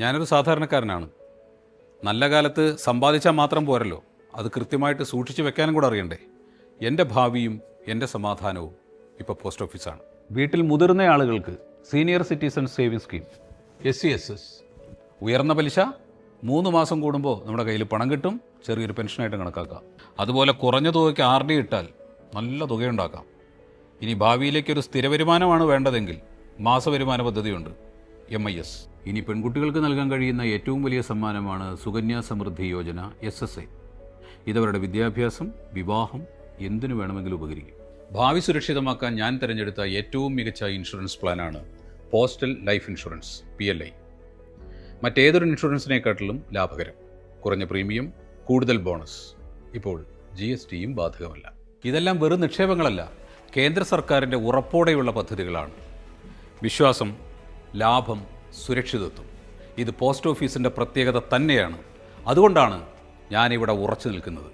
ഞാനൊരു സാധാരണക്കാരനാണ്. നല്ല കാലത്ത് സമ്പാദിച്ചാൽ മാത്രം പോരല്ലോ, അത് കൃത്യമായിട്ട് സൂക്ഷിച്ച് വെക്കാനും കൂടെ അറിയണ്ടേ. എൻ്റെ ഭാവിയും എൻ്റെ സമാധാനവും ഇപ്പോൾ പോസ്റ്റ് ഓഫീസാണ്. വീട്ടിൽ മുതിർന്ന ആളുകൾക്ക് senior citizen saving scheme SCSS, ഉയർന്ന പലിശ, 3 മാസം കൂടുമ്പോൾ നമ്മുടെ കയ്യിൽ പണം കിട്ടും, ചെറിയൊരു പെൻഷനായിട്ട് കണക്കാക്കാം. അതുപോലെ കുറഞ്ഞ തുകയ്ക്ക് RD ഇട്ടാൽ നല്ല തുകയുണ്ടാക്കാം. ഇനി ഭാവിയിലേക്കൊരു സ്ഥിര വരുമാനമാണ് വേണ്ടതെങ്കിൽ മാസവരുമാന പദ്ധതിയുണ്ട്, MIS. ഇനി പെൺകുട്ടികൾക്ക് നൽകാൻ കഴിയുന്ന ഏറ്റവും വലിയ സമ്മാനമാണ് സുകന്യാ സമൃദ്ധി യോജന SSA. ഇതവരുടെ വിദ്യാഭ്യാസം, വിവാഹം, എന്തിനു വേണമെങ്കിലും ഉപകരിക്കും. ഭാവി സുരക്ഷിതമാക്കാൻ ഞാൻ തിരഞ്ഞെടുത്ത ഏറ്റവും മികച്ച ഇൻഷുറൻസ് പ്ലാനാണ് പോസ്റ്റൽ ലൈഫ് ഇൻഷുറൻസ് PLI. മറ്റേതൊരു ഇൻഷുറൻസിനെക്കാട്ടിലും ലാഭകരം, കുറഞ്ഞ പ്രീമിയം, കൂടുതൽ ബോണസ്, ഇപ്പോൾ GSTയും ബാധകമല്ല. ഇതെല്ലാം വെറും നിക്ഷേപങ്ങളല്ല, കേന്ദ്ര സർക്കാരിൻ്റെ ഉറപ്പോടെയുള്ള പദ്ധതികളാണ്. വിശ്വാസം, ലാഭം, സുരക്ഷിതത്വം, ഇത് പോസ്റ്റ് ഓഫീസിൻ്റെ പ്രത്യേകത തന്നെയാണ്. അതുകൊണ്ടാണ് ഞാനിവിടെ ഉറച്ചു നിൽക്കുന്നത്.